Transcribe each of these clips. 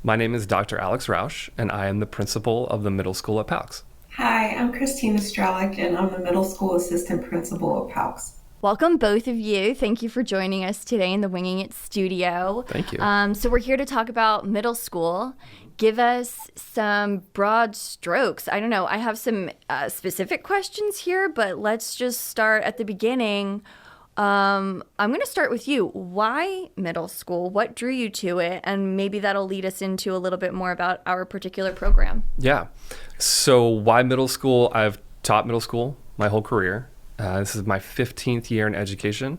My name is Dr. Alex Rausch, and I am the principal of the middle school at PALCS. Hi, I'm Christina Strellec, and I'm the middle school assistant principal of PALCS. Welcome, both of you. Thank you for joining us today in the Winging It studio. Thank you. So we're here to talk about middle school. Give us some broad strokes. I don't know. I have some specific questions here, but let's just start at the beginning. I'm going to start with you. Why middle school? What drew you to it? And maybe that'll lead us into a little bit more about our particular program. Yeah. So why middle school? I've taught middle school my whole career. This is my 15th year in education.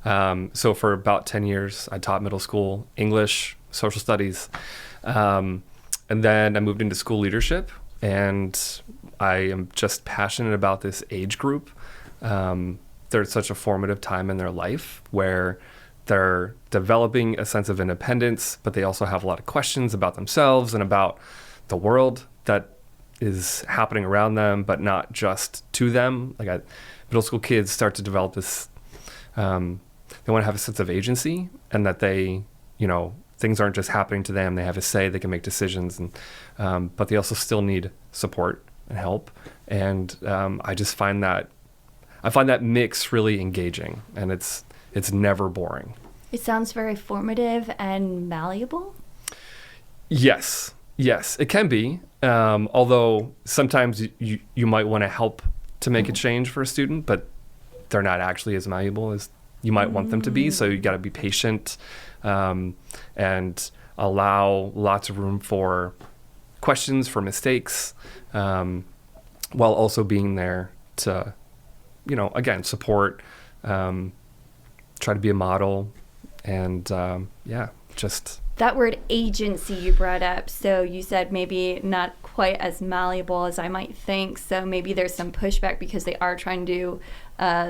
So for about 10 years, I taught middle school English, social studies. And then I moved into school leadership, and I am just passionate about this age group. They're at such a formative time in their life where they're developing a sense of independence, but they also have a lot of questions about themselves and about the world that is happening around them, but not just to them. Middle school kids start to develop this, they want to have a sense of agency, and that they, things aren't just happening to them. They have a say, they can make decisions, and but they also still need support and help. And I find that mix really engaging, and it's never boring. It sounds very formative and malleable. Yes, it can be. Although sometimes you might want to help to make a change for a student, but they're not actually as malleable as you might want them to be. So you got to be patient and allow lots of room for questions, for mistakes, while also being there to, again, support, try to be a model, and just... That word agency you brought up, so you said maybe not quite as malleable as I might think, so maybe there's some pushback because they are trying to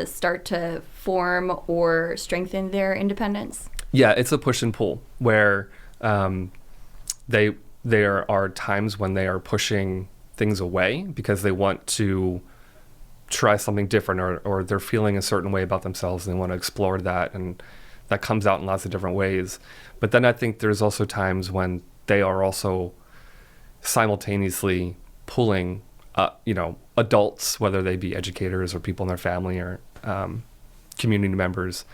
start to form or strengthen their independence? Yeah, it's a push and pull where there are times when they are pushing things away because they want to try something different, or they're feeling a certain way about themselves and they want to explore that, and that comes out in lots of different ways. But then I think there's also times when they are also simultaneously pulling, adults, whether they be educators or people in their family or community members,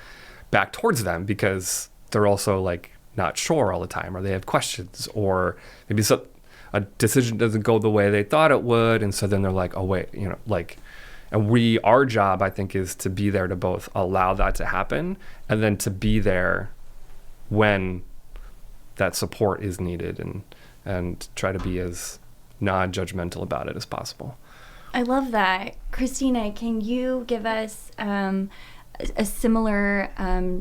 back towards them because they're also not sure all the time, or they have questions, or maybe a decision doesn't go the way they thought it would, and so then they're like, oh wait, and our job, I think, is to be there to both allow that to happen and then to be there when that support is needed, and try to be as non-judgmental about it as possible. I love that. Christina, can you give us a similar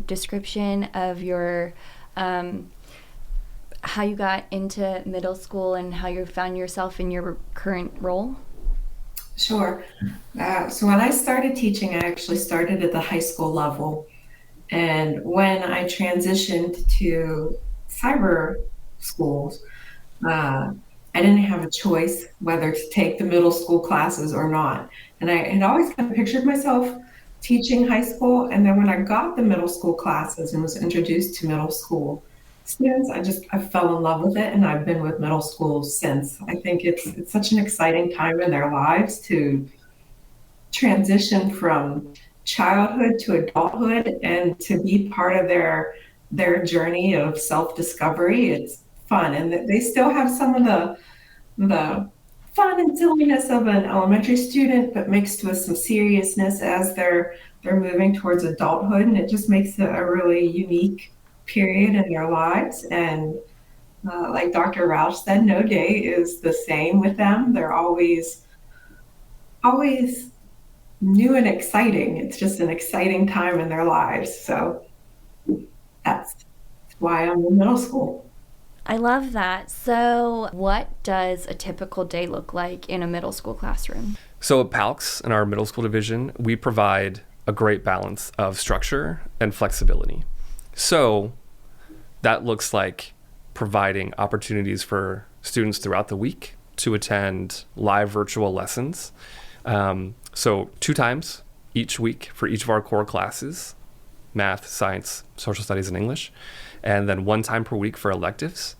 description of your how you got into middle school and how you found yourself in your current role? Sure. So when I started teaching, I actually started at the high school level. And when I transitioned to cyber schools, I didn't have a choice whether to take the middle school classes or not. And I had always kind of pictured myself teaching high school. And then when I got the middle school classes and was introduced to middle school students, I fell in love with it, and I've been with middle school since. I think it's such an exciting time in their lives to transition from childhood to adulthood and to be part of their journey of self-discovery. It's fun, and they still have some of the fun and silliness of an elementary student, but mixed with some seriousness as they're moving towards adulthood, and it just makes it a really unique period in their lives. And like Dr. Rausch said, no day is the same with them. They're always new and exciting. It's just an exciting time in their lives. So that's why I'm in middle school. I love that. So what does a typical day look like in a middle school classroom? So at PALCS, in our middle school division, we provide a great balance of structure and flexibility. So that looks like providing opportunities for students throughout the week to attend live virtual lessons. So 2 times each week for each of our core classes, math, science, social studies, and English, and then 1 time per week for electives.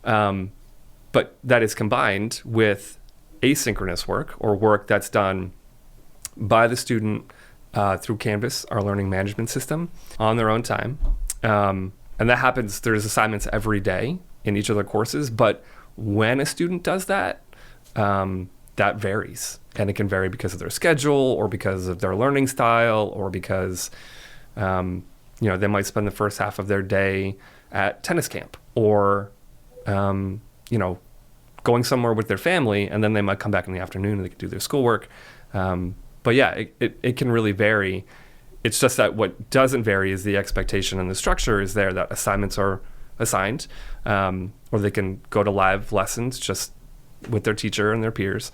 But that is combined with asynchronous work, or work that's done by the student through Canvas, our learning management system, on their own time. And that happens, there's assignments every day in each of their courses, but when a student does that, that varies. And it can vary because of their schedule, or because of their learning style, or because they might spend the first half of their day at tennis camp, or going somewhere with their family, and then they might come back in the afternoon and they can do their schoolwork. But yeah, it can really vary. It's just that what doesn't vary is the expectation, and the structure is there that assignments are assigned, or they can go to live lessons just with their teacher and their peers.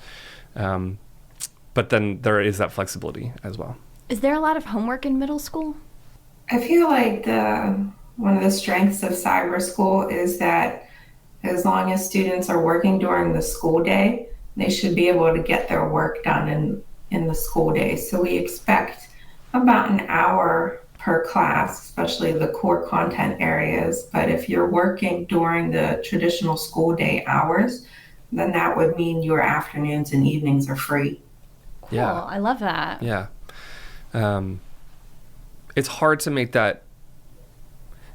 But then there is that flexibility as well. Is there a lot of homework in middle school? I feel like one of the strengths of cyber school is that as long as students are working during the school day, they should be able to get their work done in the school day. So we expect about an hour per class, especially the core content areas. But if you're working during the traditional school day hours, then that would mean your afternoons and evenings are free. Cool. Yeah. I love that. Yeah. It's hard to make that,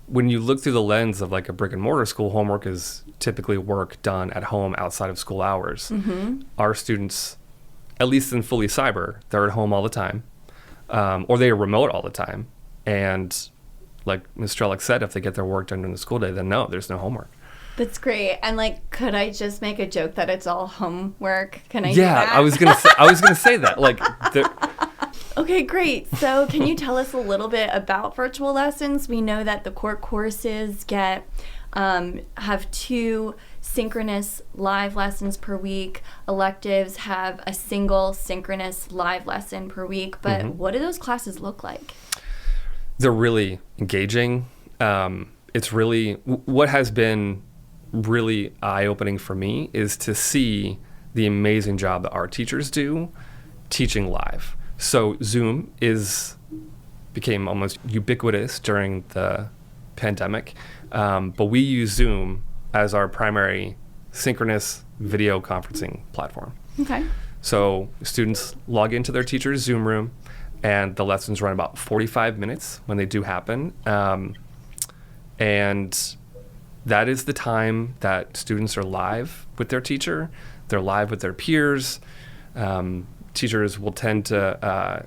when you look through the lens of like a brick and mortar school, homework is typically work done at home outside of school hours. Mm-hmm. Our students, at least in fully cyber, they're at home all the time, or they are remote all the time. And like Ms. Strellec said, if they get their work done during the school day, then no, there's no homework. That's great. And like, could I just make a joke that it's all homework? Can I do that? Yeah, I was gonna say that. Like, okay, great. So can you tell us a little bit about virtual lessons? We know that the core courses have 2 synchronous live lessons per week. Electives have a single synchronous live lesson per week. But what do those classes look like? They're really engaging. It's really, what has been really eye-opening for me is to see the amazing job that our teachers do teaching live. So Zoom became almost ubiquitous during the pandemic, but we use Zoom as our primary synchronous video conferencing platform. Okay. So students log into their teacher's Zoom room, and the lessons run about 45 minutes when they do happen. And that is the time that students are live with their teacher. They're live with their peers. Teachers will tend to,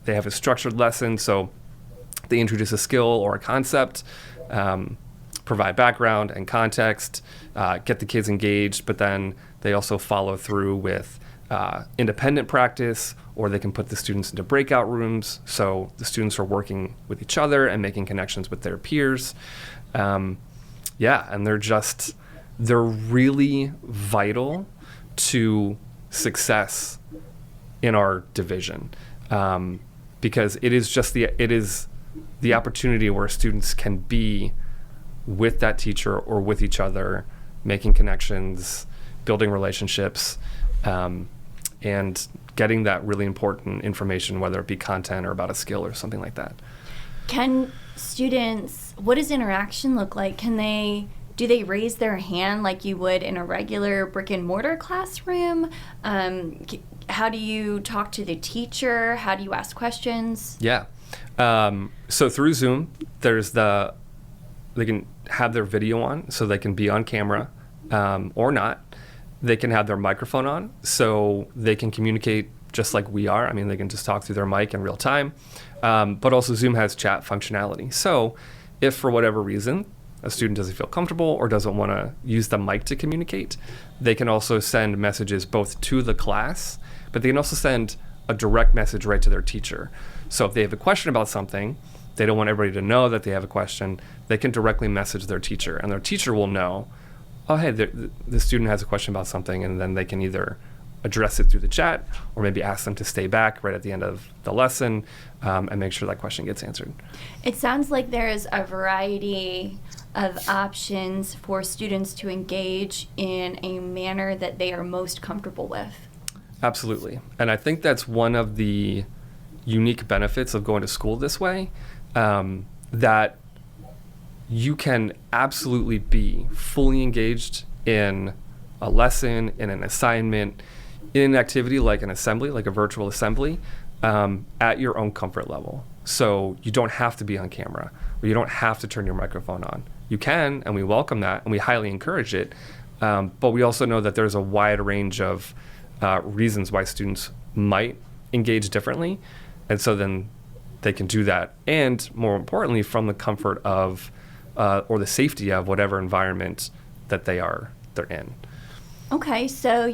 they have a structured lesson, so they introduce a skill or a concept, provide background and context, get the kids engaged, but then they also follow through with independent practice, or they can put the students into breakout rooms, so the students are working with each other and making connections with their peers. And they're really vital to success in our division, because it is the opportunity where students can be with that teacher or with each other, making connections, building relationships, and getting that really important information, whether it be content or about a skill or something like that. Can students, what does interaction look like? Do they raise their hand like you would in a regular brick and mortar classroom? How do you talk to the teacher? How do you ask questions? Yeah. So through Zoom, they can have their video on, so they can be on camera, or not. They can have their microphone on, so they can communicate just like we are. I mean, they can just talk through their mic in real time. But also Zoom has chat functionality. So if for whatever reason a student doesn't feel comfortable or doesn't want to use the mic to communicate, they can also send messages both to the class, but they can also send a direct message right to their teacher. So if they have a question about something, they don't want everybody to know that they have a question, they can directly message their teacher, and their teacher will know, oh, hey, the student has a question about something, and then they can either address it through the chat or maybe ask them to stay back right at the end of the lesson, and make sure that question gets answered. It sounds like there's a variety of options for students to engage in a manner that they are most comfortable with. Absolutely. And I think that's one of the unique benefits of going to school this way, that you can absolutely be fully engaged in a lesson, in an assignment, in an activity like an assembly, like a virtual assembly, at your own comfort level. So you don't have to be on camera, or you don't have to turn your microphone on. You can, and we welcome that, and we highly encourage it. But we also know that there's a wide range of reasons why students might engage differently. And so then they can do that. And more importantly, from the comfort of or the safety of whatever environment that they're in. Okay, so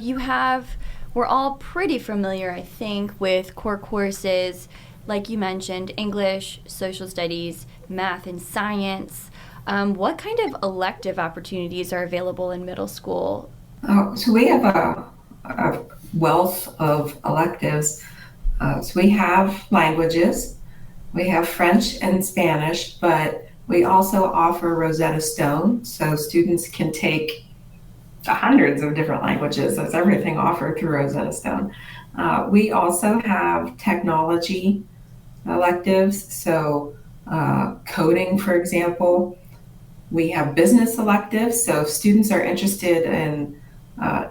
we're all pretty familiar, I think, with core courses, like you mentioned, English, social studies, math, and science. What kind of elective opportunities are available in middle school? So we have a wealth of electives. So we have languages, we have French and Spanish, but we also offer Rosetta Stone, so students can take hundreds of different languages. That's everything offered through Rosetta Stone. We also have technology electives, so coding, for example. We have business electives, so if students are interested in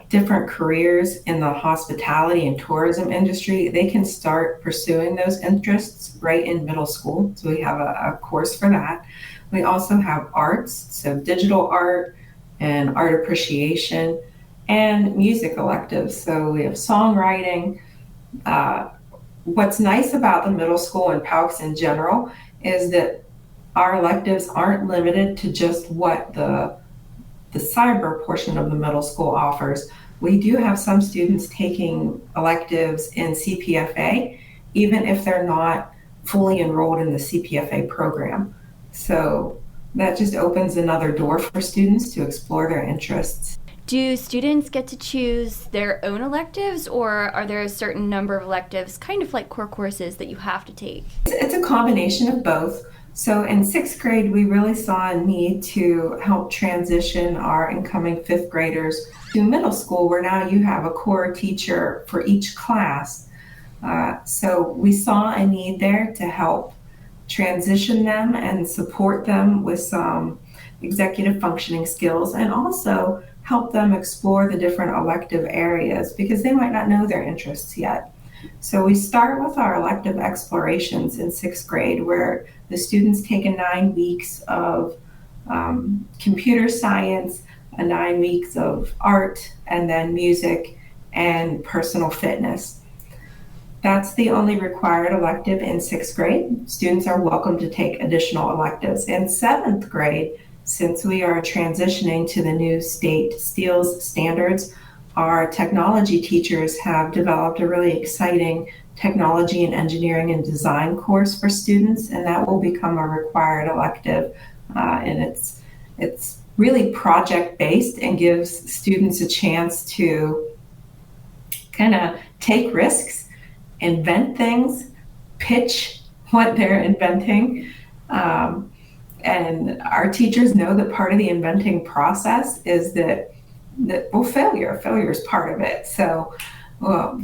different careers in the hospitality and tourism industry, they can start pursuing those interests right in middle school. So we have a course for that. We also have arts, so digital art and art appreciation, and music electives. So we have songwriting. What's nice about the middle school and PALCS in general is that our electives aren't limited to just what the cyber portion of the middle school offers. We do have some students taking electives in CPFA, even if they're not fully enrolled in the CPFA program. So that just opens another door for students to explore their interests. Do students get to choose their own electives, or are there a certain number of electives, kind of like core courses, that you have to take? It's a combination of both. So in sixth grade, we really saw a need to help transition our incoming fifth graders to middle school, where now you have a core teacher for each class. So we saw a need there to help transition them and support them with some executive functioning skills, and also help them explore the different elective areas because they might not know their interests yet. So we start with our elective explorations in sixth grade, where the students take 9 weeks of computer science, 9 weeks of art, and then music and personal fitness. That's the only required elective in sixth grade. Students are welcome to take additional electives. In seventh grade, since we are transitioning to the new state STEELS standards, our technology teachers have developed a really exciting technology and engineering and design course for students, and that will become a required elective. And it's really project-based and gives students a chance to kind of take risks, invent things, pitch what they're inventing. And our teachers know that part of the inventing process is failure is part of it. So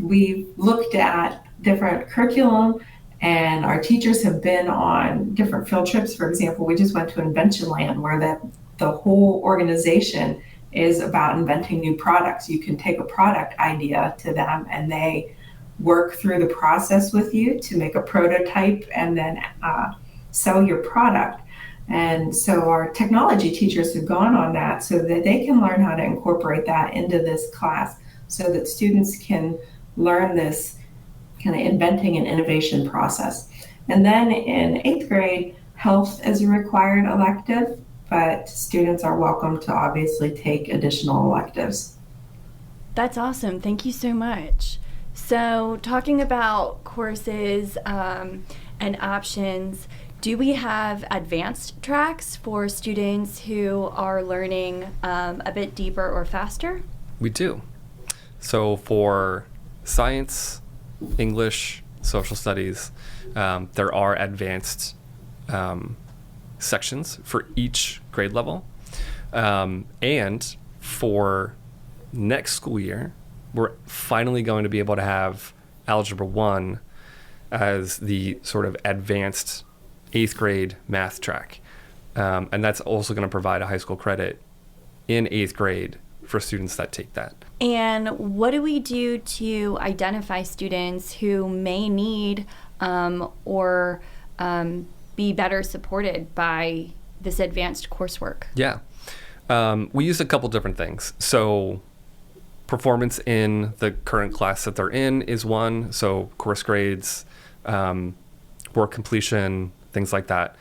we looked at different curriculum, and our teachers have been on different field trips. For example, we just went to Invention Land, where the whole organization is about inventing new products. You can take a product idea to them, and they work through the process with you to make a prototype and then sell your product. And so our technology teachers have gone on that so that they can learn how to incorporate that into this class, so that students can learn this kind of inventing and innovation process. And then in 8th grade, health is a required elective, but students are welcome to obviously take additional electives. That's awesome. Thank you so much. So talking about courses and options, do we have advanced tracks for students who are learning a bit deeper or faster? We do. So for science, English, social studies, there are advanced sections for each grade level. And for next school year, we're finally going to be able to have Algebra 1 as the sort of advanced 8th grade math track. And that's also going to provide a high school credit in 8th grade for students that take that. And what do we do to identify students who may need or be better supported by this advanced coursework? Yeah. We use a couple different things. So performance in the current class that they're in is one. So course grades, work completion, things like that.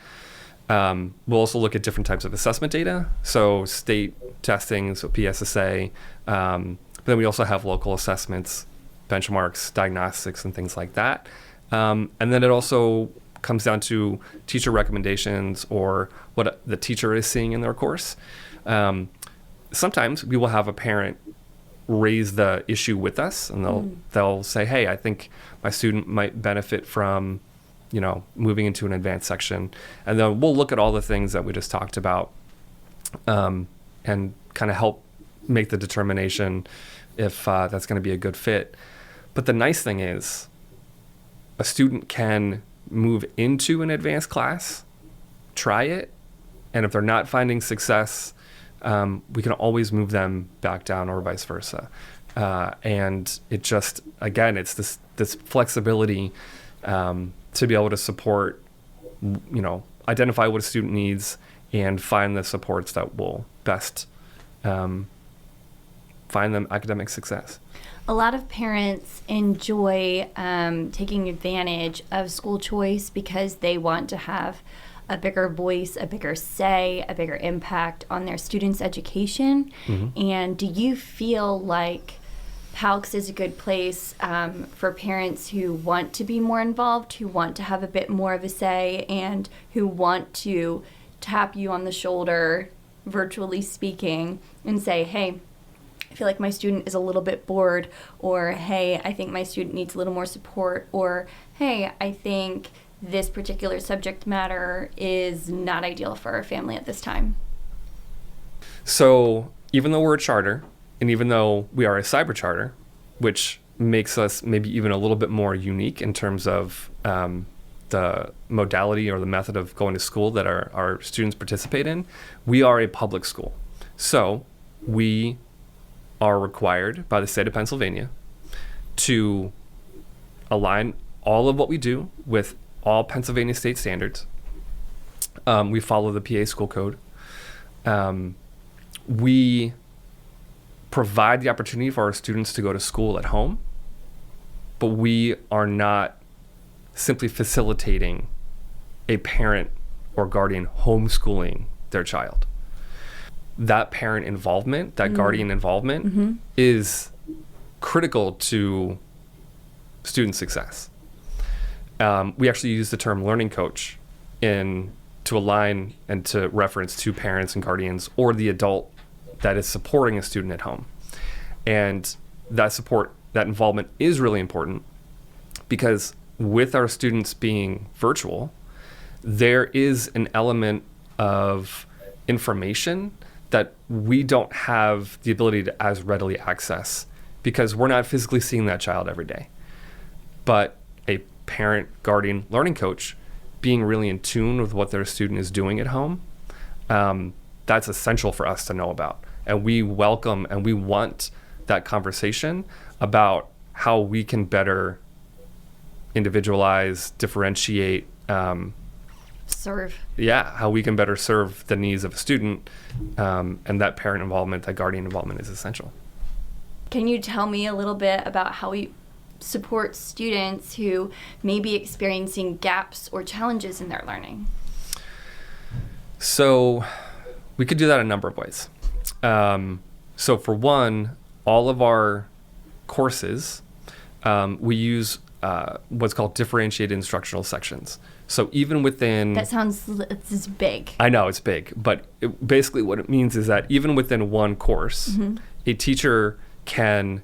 We'll also look at different types of assessment data. So state testing, so PSSA. But then we also have local assessments, benchmarks, diagnostics, and things like that. And then it also comes down to teacher recommendations or what the teacher is seeing in their course. Sometimes we will have a parent raise the issue with us, and they'll say, hey, I think my student might benefit from, moving into an advanced section. And then we'll look at all the things that we just talked about and kind of help make the determination if that's going to be a good fit. But the nice thing is a student can move into an advanced class, try it, and if they're not finding success, we can always move them back down or vice versa. And it just, again, it's this flexibility to be able to support, identify what a student needs and find the supports that will best find them academic success. A lot of parents enjoy taking advantage of school choice because they want to have a bigger voice, a bigger say, a bigger impact on their students' education. Mm-hmm. And do you feel like PALCS is a good place for parents who want to be more involved, who want to have a bit more of a say, and who want to tap you on the shoulder, virtually speaking, and say, hey, I feel like my student is a little bit bored, or hey, I think my student needs a little more support, or hey, I think this particular subject matter is not ideal for our family at this time? So even though we're a charter, and even though we are a cyber charter, which makes us maybe even a little bit more unique in terms of the modality or the method of going to school that our students participate in, we are a public school. So we are required by the state of Pennsylvania to align all of what we do with all Pennsylvania state standards. We follow the PA school code. We provide the opportunity for our students to go to school at home, but we are not simply facilitating a parent or guardian homeschooling their child. That parent involvement, that guardian involvement is critical to student success. We actually use the term learning coach to align and to reference to parents and guardians or the adult that is supporting a student at home. And that support, that involvement is really important because with our students being virtual, there is an element of information that we don't have the ability to as readily access because we're not physically seeing that child every day. But a parent, guardian, learning coach being really in tune with what their student is doing at home, that's essential for us to know about. And we welcome and we want that conversation about how we can better individualize, differentiate, serve. Yeah, how we can better serve the needs of a student, and that parent involvement, that guardian involvement is essential. Can you tell me a little bit about how we support students who may be experiencing gaps or challenges in their learning? So we could do that a number of ways. So for one, all of our courses, we use what's called differentiated instructional sections. So even within... That sounds, it's big. I know, it's big. But basically what it means is that even within one course, a teacher can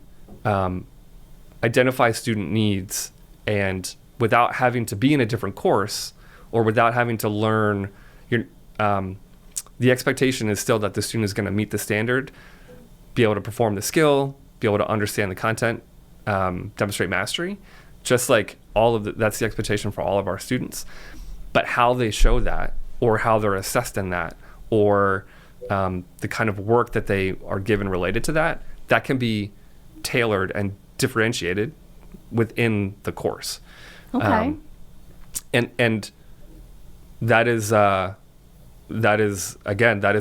identify student needs, and without having to be in a different course or without having to learn, the expectation is still that the student is going to meet the standard, be able to perform the skill, be able to understand the content, demonstrate mastery. Just like that's the expectation for all of our students. But how they show that or how they're assessed in that, or the kind of work that they are given related to that, that can be tailored and differentiated within the course. Okay. And that is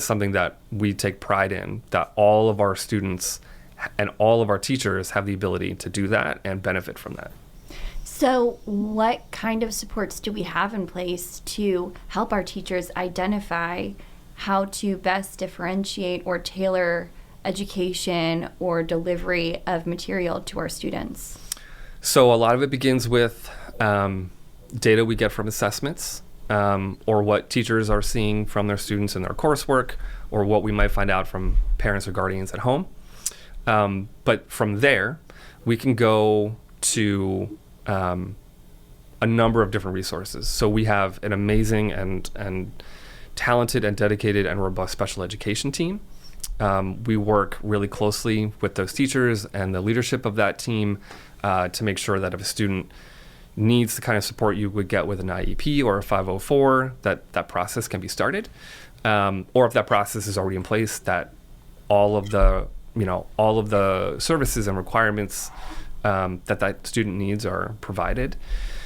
something that we take pride in, that all of our students and all of our teachers have the ability to do that and benefit from that. So what kind of supports do we have in place to help our teachers identify how to best differentiate or tailor education or delivery of material to our students? So a lot of it begins with data we get from assessments, or what teachers are seeing from their students in their coursework, or what we might find out from parents or guardians at home. But from there, we can go to a number of different resources. So we have an amazing and talented and dedicated and robust special education team. We work really closely with those teachers and the leadership of that team to make sure that if a student needs the kind of support you would get with an IEP or a 504, that process can be started. Or if that process is already in place, that all of the services and requirements that student needs are provided.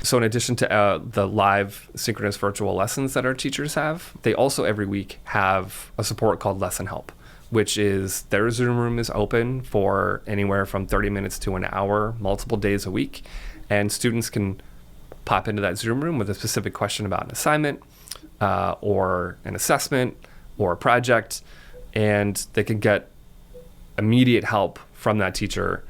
So in addition to the live synchronous virtual lessons that our teachers have, they also every week have a support called Lesson Help, which is their Zoom room is open for anywhere from 30 minutes to an hour, multiple days a week. And students can pop into that Zoom room with a specific question about an assignment or an assessment or a project, and they can get immediate help from that teacher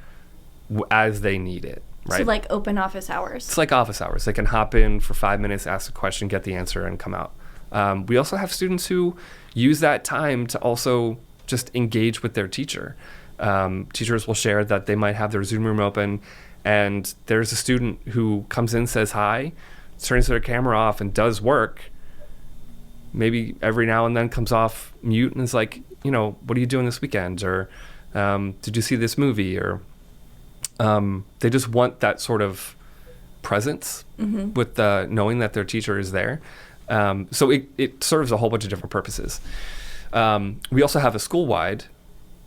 as they need it. Right? So like open office hours. It's like office hours. They can hop in for 5 minutes, ask a question, get the answer, and come out. We also have students who use that time to also just engage with their teacher. Teachers will share that they might have their Zoom room open, and there's a student who comes in, says hi, turns their camera off, and does work. Maybe every now and then comes off mute and is like, what are you doing this weekend? Or did you see this movie? Or they just want that sort of presence with knowing that their teacher is there. So it serves a whole bunch of different purposes. We also have a school-wide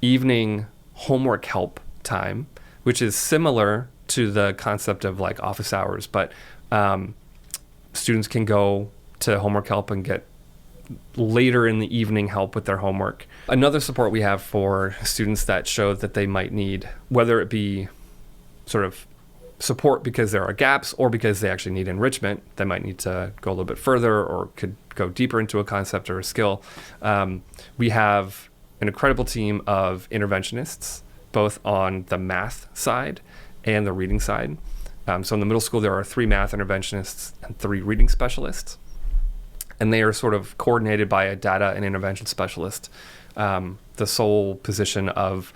evening homework help time, which is similar to the concept of like office hours, but students can go to homework help and get later in the evening help with their homework. Another support we have for students that show that they might need, whether it be sort of support because there are gaps or because they actually need enrichment, they might need to go a little bit further or could go deeper into a concept or a skill. We have an incredible team of interventionists, both on the math side and the reading side. So in the middle school, there are 3 math interventionists and 3 reading specialists. And they are sort of coordinated by a data and intervention specialist, the sole position of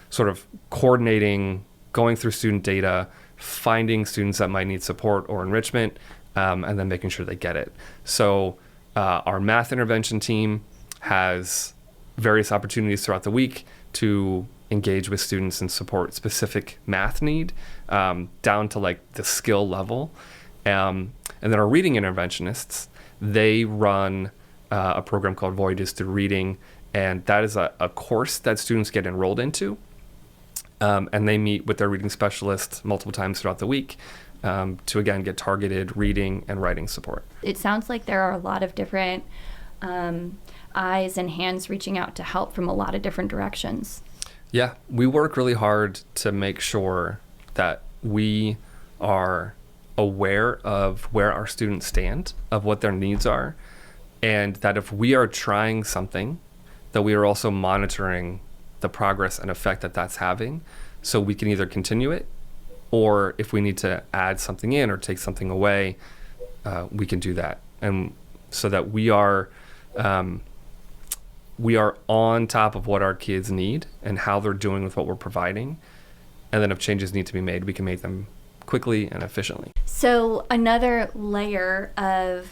sort of coordinating, going through student data, finding students that might need support or enrichment, and then making sure they get it. So our math intervention team has various opportunities throughout the week to engage with students and support specific math need, down to like the skill level. And then our reading interventionists, they run a program called Voyages Through Reading, and that is a course that students get enrolled into. And they meet with their reading specialist multiple times throughout the week to, again, get targeted reading and writing support. It sounds like there are a lot of different eyes and hands reaching out to help from a lot of different directions. Yeah, we work really hard to make sure that we are aware of where our students stand, of what their needs are, and that if we are trying something, that we are also monitoring the progress and effect that that's having, so we can either continue it, or if we need to add something in or take something away, we can do that. And so that we are on top of what our kids need and how they're doing with what we're providing. And then if changes need to be made, we can make them quickly and efficiently. So another layer of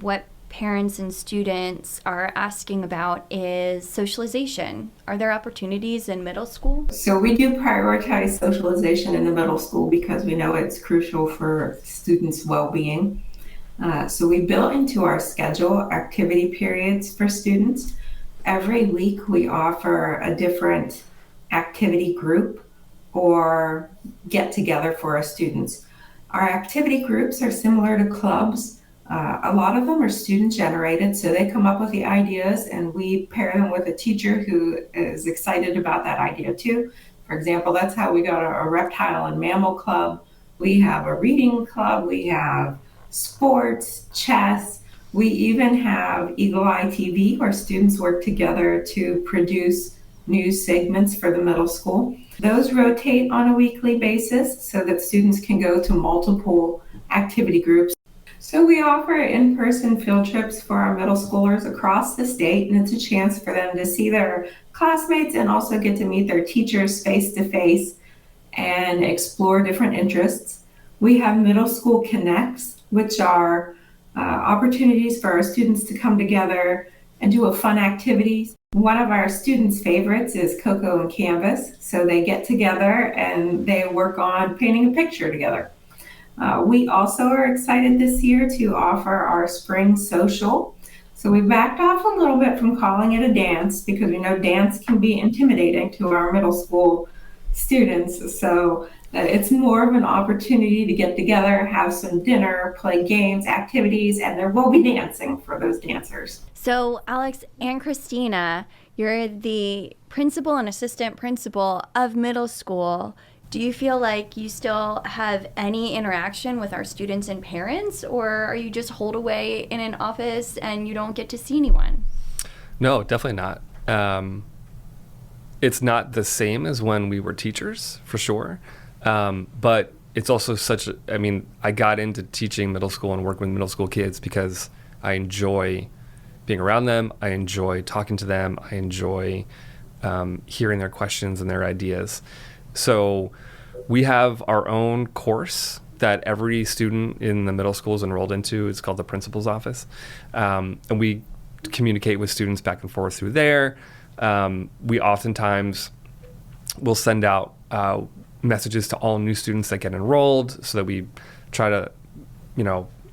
what parents and students are asking about is socialization. Are there opportunities in middle school? So we do prioritize socialization in the middle school because we know it's crucial for students' well-being. So we built into our schedule activity periods for students. Every week we offer a different activity group or get together for our students. Our activity groups are similar to clubs. A lot of them are student generated, so they come up with the ideas and we pair them with a teacher who is excited about that idea too. For example, that's how we got a reptile and mammal club. We have a reading club, we have sports, chess. We even have Eagle Eye TV, where students work together to produce news segments for the middle school. Those rotate on a weekly basis so that students can go to multiple activity groups. So we offer in-person field trips for our middle schoolers across the state, and it's a chance for them to see their classmates and also get to meet their teachers face-to-face and explore different interests. We have Middle School Connects, which are opportunities for our students to come together and do a fun activities. One of our students' favorites is Coco and Canvas. So they get together and they work on painting a picture together. We also are excited this year to offer our spring social. So we backed off a little bit from calling it a dance because we know dance can be intimidating to our middle school students. So it's more of an opportunity to get together, have some dinner, play games, activities, and there will be dancing for those dancers. So Alex and Christina, you're the principal and assistant principal of middle school. Do you feel like you still have any interaction with our students and parents, or are you just holed away in an office and you don't get to see anyone? No, definitely not. It's not the same as when we were teachers, for sure. But it's also I got into teaching middle school and working with middle school kids because I enjoy being around them. I enjoy talking to them. I enjoy hearing their questions and their ideas. So we have our own course that every student in the middle school is enrolled into. It's called the Principal's Office. And we communicate with students back and forth through there. We oftentimes will send out messages to all new students that get enrolled so that we try to,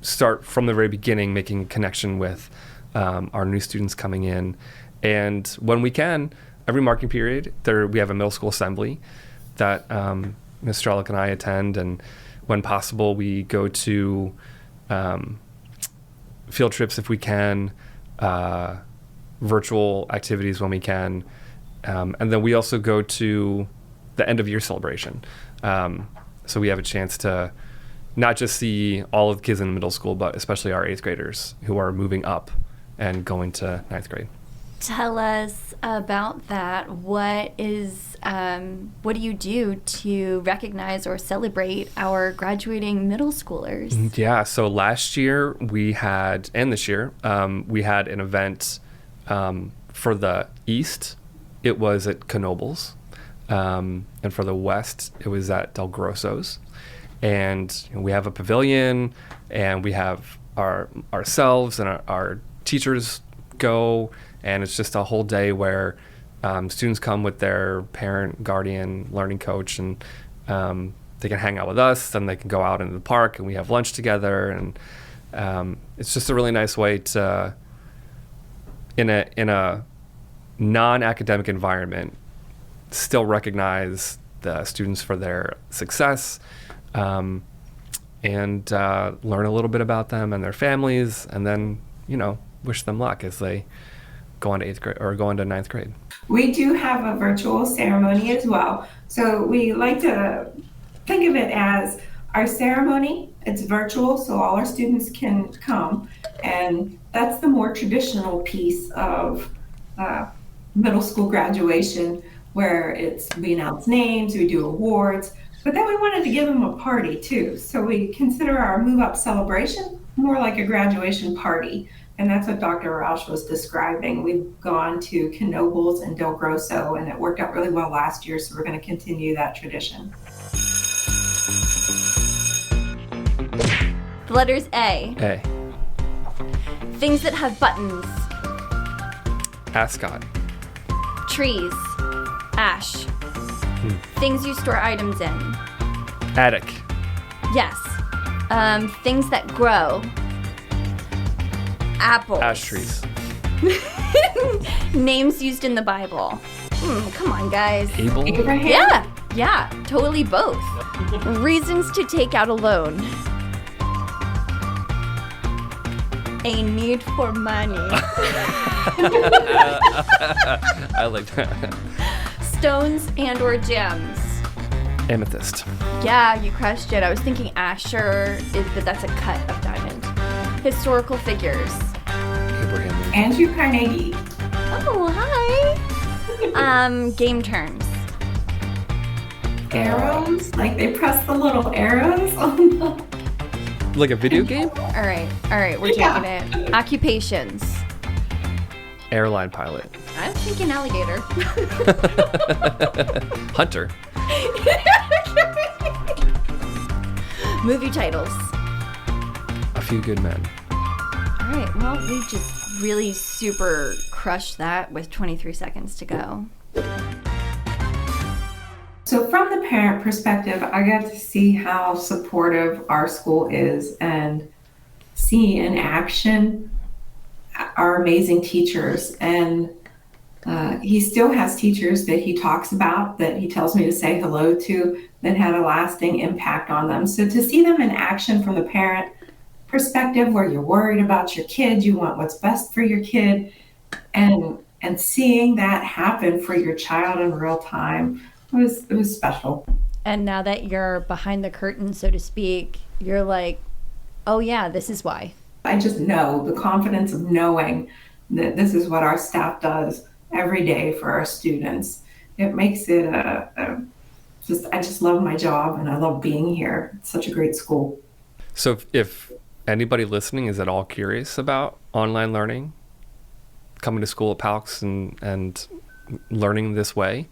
start from the very beginning, making a connection with our new students coming in. And when we can, every marking period, we have a middle school assembly that Ms. Strellec and I attend. And when possible, we go to field trips if we can, virtual activities when we can. And then we also go to the end of year celebration. So we have a chance to not just see all of the kids in the middle school, but especially our 8th graders who are moving up and going to 9th grade. Tell us about that. What do you do to recognize or celebrate our graduating middle schoolers? Yeah, so last year and this year, we had an event for the East. It was at Knoebels. And for the West, it was at Del Grosso's. And we have a pavilion, and we have ourselves and our teachers go, and it's just a whole day where students come with their parent, guardian, learning coach, and they can hang out with us, then they can go out into the park, and we have lunch together, and it's just a really nice way to, in a non-academic environment, still recognize the students for their success, and learn a little bit about them and their families, and then wish them luck as they go on to 8th grade or go on to 9th grade. We do have a virtual ceremony as well. So we like to think of it as our ceremony. It's virtual, so all our students can come, and that's the more traditional piece of middle school graduation, where we announce names, we do awards, but then we wanted to give them a party too. So we consider our move-up celebration more like a graduation party. And that's what Dr. Rausch was describing. We've gone to Knoebels and Del Grosso, and it worked out really well last year, so we're going to continue that tradition. The letters A. A. Things that have buttons. Ascot. Trees. Ash. Things you store items in. Attic. Yes. Things that grow. Apples. Ash trees. Names used in the Bible. Come on, guys. Abel. Abraham? Yeah, totally both. Reasons to take out a loan. A need for money. I like that. Stones and or gems. Amethyst. Yeah, you crushed it. I was thinking Asher, but that's a cut of diamond. Historical figures. Abraham. Andrew Carnegie. Oh, hi. Game terms. Arrows? Like they press the little arrows on the... Like a video game? All right, we're Yeah. taking it. Occupations. Airline pilot. I'm thinking alligator. Hunter. Movie titles. A Few Good Men. All right, well, we just really super crushed that with 23 seconds to go. So from the parent perspective, I got to see how supportive our school is and see in action our amazing teachers. And he still has teachers that he talks about, that he tells me to say hello to, that had a lasting impact on them. So to see them in action from the parent perspective, where you're worried about your kid, you want what's best for your kid, and seeing that happen for your child in real time, it was special. And now that you're behind the curtain, so to speak, you're like, oh yeah, this is why. I just know the confidence of knowing that this is what our staff does every day for our students. It makes it I just love my job and I love being here. It's such a great school. So if anybody listening is at all curious about online learning, coming to school at PALCS and learning this way,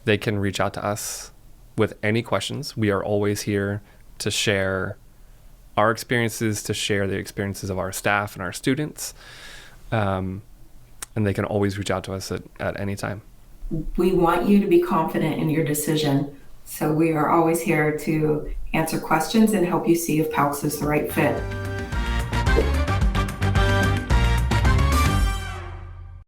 they can reach out to us with any questions. We are always here to share our experiences, to share the experiences of our staff and our students. And they can always reach out to us at any time. We want you to be confident in your decision. So we are always here to answer questions and help you see if PALCS is the right fit.